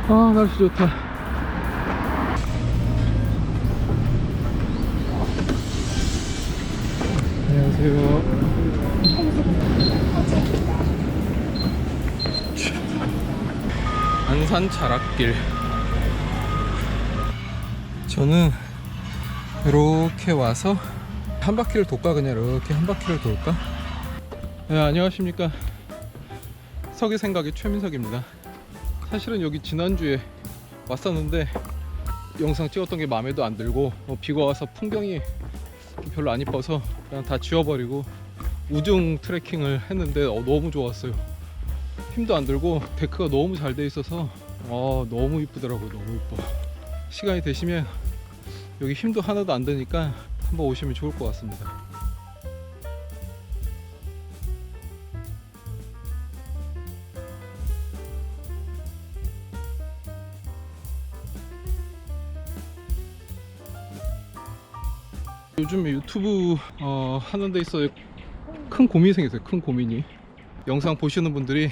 아, 날씨 좋다. 안녕하세요. 안산 자락길. 저는 이렇게 와서 한 바퀴를 돌까? 그냥 이렇게 한 바퀴를 돌까? 네, 안녕하십니까. 서기 생각의 최민석입니다. 사실은 여기 지난주에 왔었는데 영상 찍었던 게 마음에도 안 들고 비가 와서 풍경이 별로 안 이뻐서 그냥 다 지워버리고 우중 트레킹을 했는데 너무 좋았어요. 힘도 안 들고 데크가 너무 잘 돼 있어서 너무 이쁘더라고요. 너무 이뻐. 시간이 되시면 여기 힘도 하나도 안 드니까 한번 오시면 좋을 것 같습니다. 요즘 유튜브 하는 데 있어 큰 고민이 생겼어요. 큰 고민이. 영상 보시는 분들이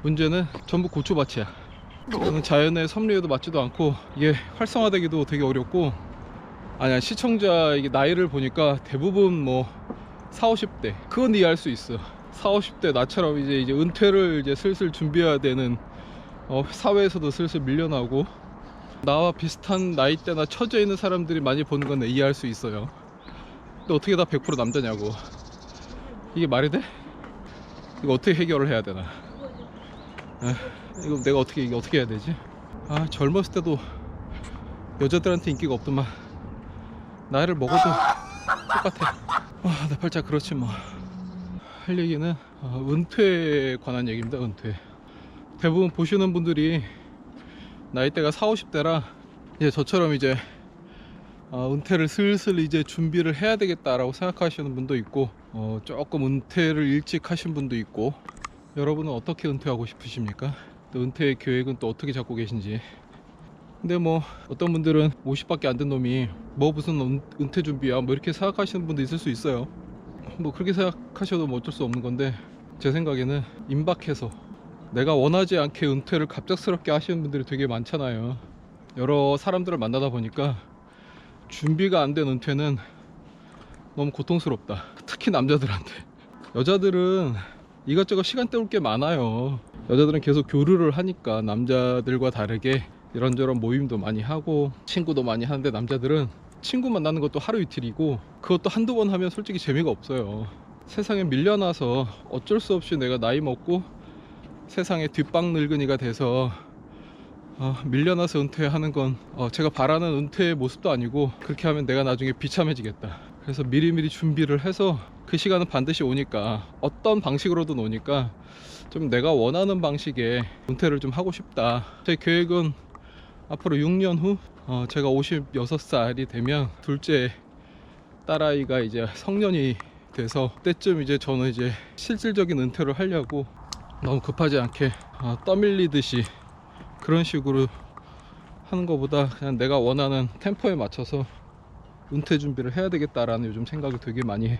문제는 전부 고추밭이야. 저는 자연의 섭리에도 맞지도 않고 이게 활성화되기도 되게 어렵고, 아니야, 시청자 이게 나이를 보니까 대부분 뭐 40, 50대. 그건 이해할 수 있어. 40, 50대 나처럼 이제 은퇴를 이제 슬슬 준비해야 되는 사회에서도 슬슬 밀려나고, 나와 비슷한 나이대나 처져 있는 사람들이 많이 보는 건 이해할 수 있어요. 근데 어떻게 다 100% 남자냐고. 이게 말이 돼? 이거 어떻게 해결을 해야 되나? 이거 내가 어떻게 해야 되지? 젊었을 때도 여자들한테 인기가 없더만 나이를 먹어도 똑같아. 내 팔자 그렇지 뭐. 할 얘기는 은퇴에 관한 얘기입니다. 은퇴. 대부분 보시는 분들이 나이대가 40, 50대라 이제 저처럼 이제 은퇴를 슬슬 이제 준비를 해야 되겠다라고 생각하시는 분도 있고, 조금 은퇴를 일찍 하신 분도 있고. 여러분은 어떻게 은퇴하고 싶으십니까? 또 은퇴 계획은 또 어떻게 잡고 계신지. 근데 뭐 어떤 분들은 50밖에 안 된 놈이 뭐 무슨 은퇴 준비야 뭐 이렇게 생각하시는 분도 있을 수 있어요. 뭐 그렇게 생각하셔도 뭐 어쩔 수 없는 건데, 제 생각에는 임박해서 내가 원하지 않게 은퇴를 갑작스럽게 하시는 분들이 되게 많잖아요. 여러 사람들을 만나다 보니까 준비가 안 된 은퇴는 너무 고통스럽다. 특히 남자들한테. 여자들은 이것저것 시간 때울 게 많아요. 여자들은 계속 교류를 하니까 남자들과 다르게 이런저런 모임도 많이 하고 친구도 많이 하는데, 남자들은 친구 만나는 것도 하루 이틀이고 그것도 한두 번 하면 솔직히 재미가 없어요. 세상에 밀려나서 어쩔 수 없이 내가 나이 먹고 세상에 뒷방 늙은이가 돼서 밀려나서 은퇴하는 건 제가 바라는 은퇴의 모습도 아니고, 그렇게 하면 내가 나중에 비참해지겠다. 그래서 미리미리 준비를 해서 그 시간은 반드시 오니까, 어떤 방식으로든 오니까 좀 내가 원하는 방식의 은퇴를 좀 하고 싶다. 제 계획은 앞으로 6년 후 제가 56살이 되면 둘째 딸아이가 이제 성년이 돼서 그때쯤 이제 저는 이제 실질적인 은퇴를 하려고, 너무 급하지 않게 떠밀리듯이 그런 식으로 하는 것보다 그냥 내가 원하는 템포에 맞춰서 은퇴 준비를 해야 되겠다라는 요즘 생각을 되게 많이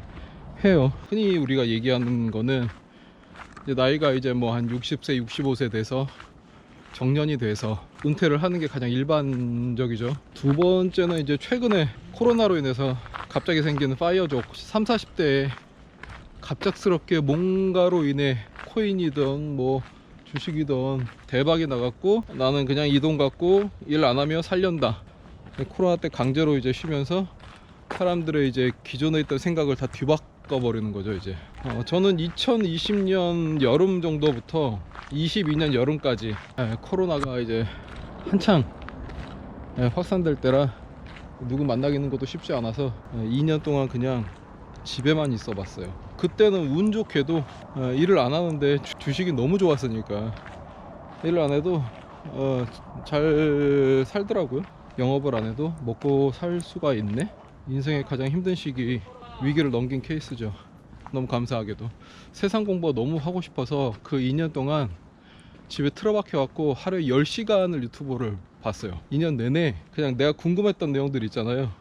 해요. 흔히 우리가 얘기하는 거는 이제 나이가 이제 뭐 한 60세 65세 돼서 정년이 돼서 은퇴를 하는 게 가장 일반적이죠. 두 번째는 이제 최근에 코로나로 인해서 갑자기 생기는 파이어족. 30, 40대에 갑작스럽게 뭔가로 인해 코인이든 뭐 주식이든 대박이 나갔고, 나는 그냥 이 돈 갖고 일 안 하며 살련다. 코로나 때 강제로 이제 쉬면서 사람들의 이제 기존에 있던 생각을 다 뒤바꿔 버리는 거죠. 이제 저는 2020년 여름 정도부터 22년 여름까지 코로나가 이제 한창 확산될 때라 누구 만나기는 것도 쉽지 않아서 2년 동안 그냥 집에만 있어 봤어요. 그때는 운 좋게도 일을 안 하는데 주식이 너무 좋았으니까 일을 안 해도 잘 살더라고요. 영업을 안 해도 먹고 살 수가 있네. 인생의 가장 힘든 시기, 위기를 넘긴 케이스죠. 너무 감사하게도. 세상 공부가 너무 하고 싶어서 그 2년 동안 집에 틀어박혀 갖고 하루에 10시간을 유튜브를 봤어요. 2년 내내 그냥 내가 궁금했던 내용들 있잖아요.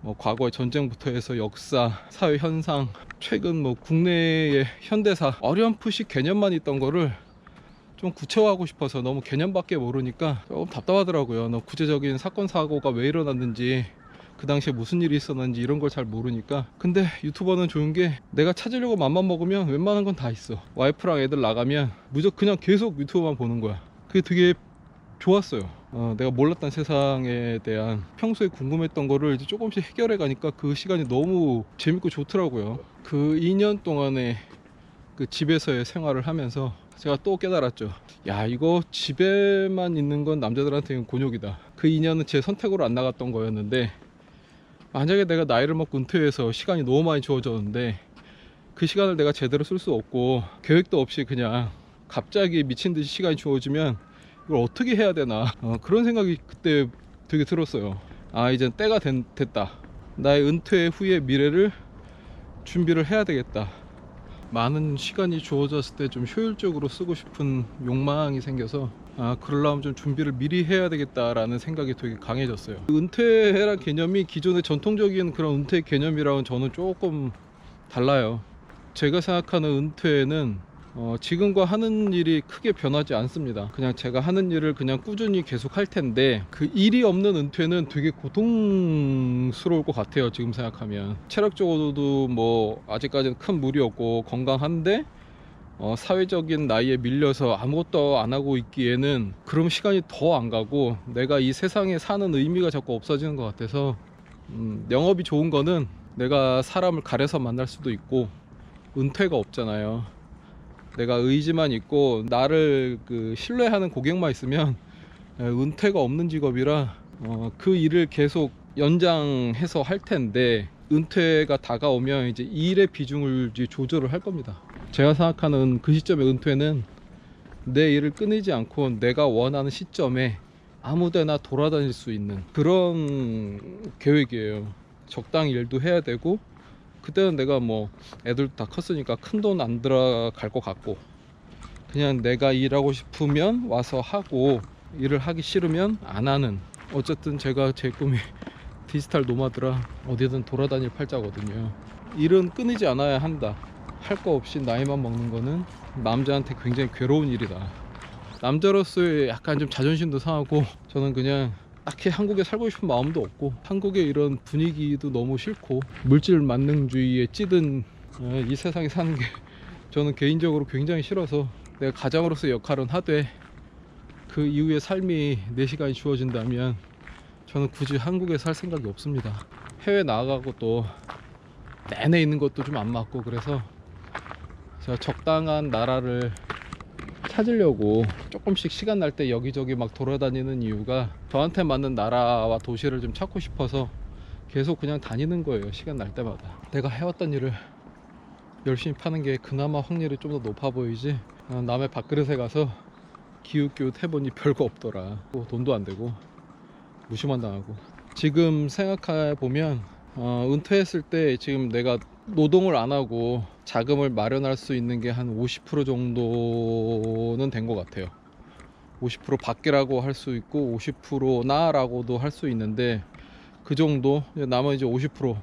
뭐 과거의 전쟁부터 해서 역사, 사회 현상, 최근 뭐 국내의 현대사, 어렴풋이 개념만 있던 거를 좀 구체화하고 싶어서 너무 개념밖에 모르니까 조금 답답하더라고요. 너무 구체적인 사건 사고가 왜 일어났는지, 그 당시에 무슨 일이 있었는지 이런 걸 잘 모르니까. 근데 유튜버는 좋은 게 내가 찾으려고 맘만 먹으면 웬만한 건 다 있어. 와이프랑 애들 나가면 무조건 그냥 계속 유튜브만 보는 거야. 그게 되게 좋았어요. 내가 몰랐던 세상에 대한 평소에 궁금했던 거를 이제 조금씩 해결해 가니까 그 시간이 너무 재밌고 좋더라고요. 그 2년 동안에 그 집에서의 생활을 하면서 제가 또 깨달았죠. 야, 이거 집에만 있는 건 남자들한테는 곤욕이다. 그 2년은 제 선택으로 안 나갔던 거였는데, 만약에 내가 나이를 먹고 은퇴해서 시간이 너무 많이 주어졌는데 그 시간을 내가 제대로 쓸 수 없고 계획도 없이 그냥 갑자기 미친 듯이 시간이 주어지면 이걸 어떻게 해야 되나, 그런 생각이 그때 되게 들었어요. 아, 이젠 때가 됐다. 나의 은퇴 후의 미래를 준비를 해야 되겠다. 많은 시간이 주어졌을 때 좀 효율적으로 쓰고 싶은 욕망이 생겨서, 그러려면 좀 준비를 미리 해야 되겠다라는 생각이 되게 강해졌어요. 은퇴란 개념이 기존의 전통적인 그런 은퇴 개념이랑은 저는 조금 달라요. 제가 생각하는 은퇴는 지금과 하는 일이 크게 변하지 않습니다. 그냥 제가 하는 일을 그냥 꾸준히 계속 할 텐데, 그 일이 없는 은퇴는 되게 고통스러울 것 같아요. 지금 생각하면 체력적으로도 뭐 아직까지는 큰 무리 없고 건강한데, 사회적인 나이에 밀려서 아무것도 안 하고 있기에는 그럼 시간이 더 안 가고 내가 이 세상에 사는 의미가 자꾸 없어지는 것 같아서, 영업이 좋은 거는 내가 사람을 가려서 만날 수도 있고 은퇴가 없잖아요. 내가 의지만 있고 나를 신뢰하는 고객만 있으면 은퇴가 없는 직업이라 그 일을 계속 연장해서 할 텐데, 은퇴가 다가오면 이제 일의 비중을 이제 조절을 할 겁니다. 제가 생각하는 그 시점의 은퇴는 내 일을 끊이지 않고 내가 원하는 시점에 아무데나 돌아다닐 수 있는 그런 계획이에요. 적당히 일도 해야 되고, 그때는 내가 뭐 애들도 다 컸으니까 큰 돈 안 들어갈 것 같고, 그냥 내가 일하고 싶으면 와서 하고 일을 하기 싫으면 안 하는, 어쨌든 제가 제 꿈이 디지털 노마드라 어디든 돌아다닐 팔자거든요. 일은 끊이지 않아야 한다. 할 거 없이 나이만 먹는 거는 남자한테 굉장히 괴로운 일이다. 남자로서의 약간 좀 자존심도 상하고, 저는 그냥 딱히 한국에 살고 싶은 마음도 없고 한국의 이런 분위기도 너무 싫고 물질 만능주의에 찌든 이 세상에 사는 게 저는 개인적으로 굉장히 싫어서, 내가 가장으로서의 역할은 하되 그 이후의 삶이 4시간이 주어진다면 저는 굳이 한국에 살 생각이 없습니다. 해외 나가고 또 내내 있는 것도 좀 안 맞고, 그래서 제가 적당한 나라를 찾으려고 조금씩 시간 날 때 여기저기 막 돌아다니는 이유가, 저한테 맞는 나라와 도시를 좀 찾고 싶어서 계속 그냥 다니는 거예요. 시간 날 때마다 내가 해왔던 일을 열심히 파는 게 그나마 확률이 좀 더 높아 보이지, 남의 밥그릇에 가서 기웃기웃 해보니 별거 없더라. 돈도 안 되고 무시만 당하고. 지금 생각해 보면 은퇴했을 때 지금 내가 노동을 안 하고 자금을 마련할 수 있는 게 한 50% 정도는 된 것 같아요. 50% 밖이라고 할 수 있고 50% 나라고도 할 수 있는데, 그 정도. 나머지 50%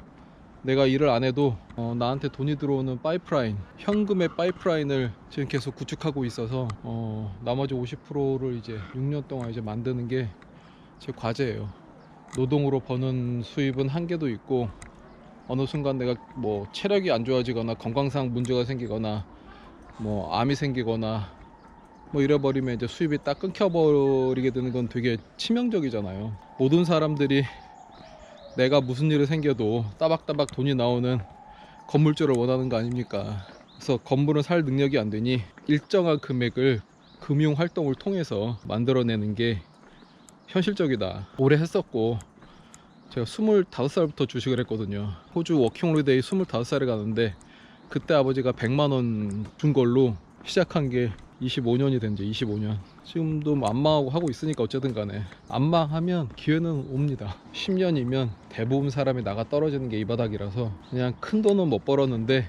내가 일을 안 해도 나한테 돈이 들어오는 파이프라인, 현금의 파이프라인을 지금 계속 구축하고 있어서 나머지 50%를 이제 6년 동안 이제 만드는 게 제 과제예요. 노동으로 버는 수입은 한계도 있고, 어느 순간 내가 뭐 체력이 안 좋아지거나 건강상 문제가 생기거나 뭐 암이 생기거나 뭐 이래버리면 이제 수입이 딱 끊겨버리게 되는 건 되게 치명적이잖아요. 모든 사람들이 내가 무슨 일이 생겨도 따박따박 돈이 나오는 건물주를 원하는 거 아닙니까? 그래서 건물은 살 능력이 안 되니 일정한 금액을 금융 활동을 통해서 만들어내는 게 현실적이다. 오래 했었고, 제가 25살부터 주식을 했거든요. 호주 워킹홀리데이 25살에 가는데 그때 아버지가 100만원 준 걸로 시작한 게 25년이 된 지 25년. 지금도 뭐 안망하고 하고 있으니까 어쨌든 간에 안망하면 기회는 옵니다. 10년이면 대부분 사람이 나가 떨어지는 게 이 바닥이라서 그냥 큰 돈은 못 벌었는데,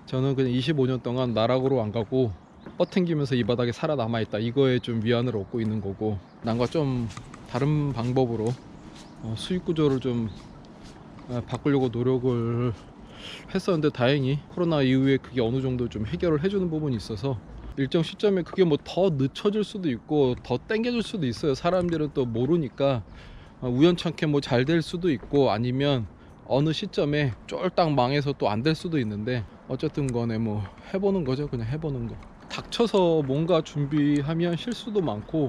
저는 그냥 25년 동안 나락으로 안 가고 뻗팅기면서 이 바닥에 살아남아 있다. 이거에 좀 위안을 얻고 있는 거고, 난과 좀 다른 방법으로 수익 구조를 좀 바꾸려고 노력을 했었는데, 다행히 코로나 이후에 그게 어느 정도 좀 해결을 해주는 부분이 있어서 일정 시점에 그게 뭐 더 늦춰질 수도 있고 더 땡겨질 수도 있어요. 사람들은 또 모르니까 우연찮게 뭐 잘 될 수도 있고 아니면 어느 시점에 쫄딱 망해서 또 안 될 수도 있는데 어쨌든 간에 뭐 해보는 거죠. 그냥 해보는 거. 닥쳐서 뭔가 준비하면 실수도 많고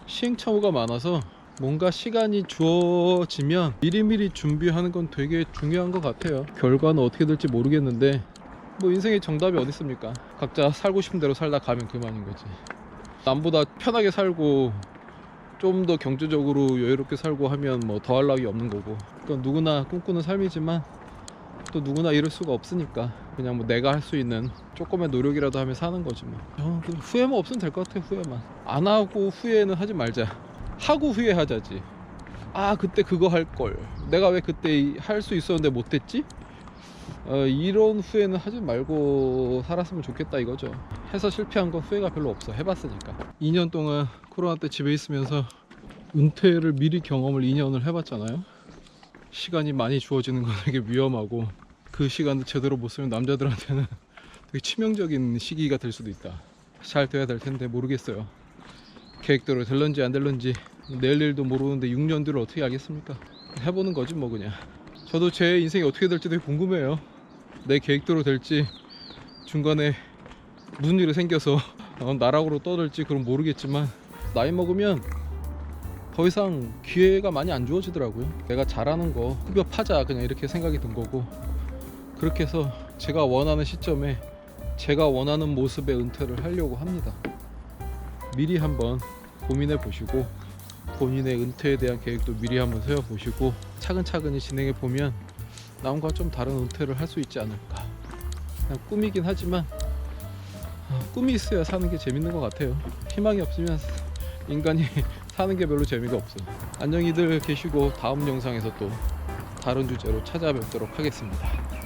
시행착오가 많아서 뭔가 시간이 주어지면 미리미리 준비하는 건 되게 중요한 것 같아요. 결과는 어떻게 될지 모르겠는데 뭐 인생에 정답이 어디 있습니까? 각자 살고 싶은 대로 살다 가면 그만인 거지. 남보다 편하게 살고 좀 더 경제적으로 여유롭게 살고 하면 뭐 더할 나위 없는 거고, 그건 누구나 꿈꾸는 삶이지만 또 누구나 이룰 수가 없으니까 그냥 뭐 내가 할 수 있는 조금의 노력이라도 하며 사는 거지 뭐. 후회만 없으면 될 것 같아. 후회만 안 하고 후회는 하지 말자. 하고 후회하자지. 아 그때 그거 할 걸, 내가 왜 그때 할 수 있었는데 못했지? 이런 후회는 하지 말고 살았으면 좋겠다 이거죠. 해서 실패한 건 후회가 별로 없어. 해봤으니까. 2년 동안 코로나 때 집에 있으면서 은퇴를 미리 경험을 2년을 해봤잖아요. 시간이 많이 주어지는 건 되게 위험하고 그 시간을 제대로 못 쓰면 남자들한테는 되게 치명적인 시기가 될 수도 있다. 잘 돼야 될 텐데 모르겠어요. 계획대로 될런지 안 될런지 내일 일도 모르는데 6년 뒤를 어떻게 알겠습니까? 해보는 거지 뭐. 그냥 저도 제 인생이 어떻게 될지 되게 궁금해요. 내 계획대로 될지 중간에 무슨 일이 생겨서 나락으로 떠들지 그건 모르겠지만 나이 먹으면 더 이상 기회가 많이 안 주어지더라고요. 내가 잘하는 거 흡입하자 그냥 이렇게 생각이 든 거고, 그렇게 해서 제가 원하는 시점에 제가 원하는 모습의 은퇴를 하려고 합니다. 미리 한번 고민해 보시고 본인의 은퇴에 대한 계획도 미리 한번 세워 보시고 차근차근히 진행해 보면 남과 좀 다른 은퇴를 할 수 있지 않을까. 그냥 꿈이긴 하지만 꿈이 있어야 사는 게 재밌는 것 같아요. 희망이 없으면 인간이 사는 게 별로 재미가 없어. 안녕히들 계시고 다음 영상에서 또 다른 주제로 찾아뵙도록 하겠습니다.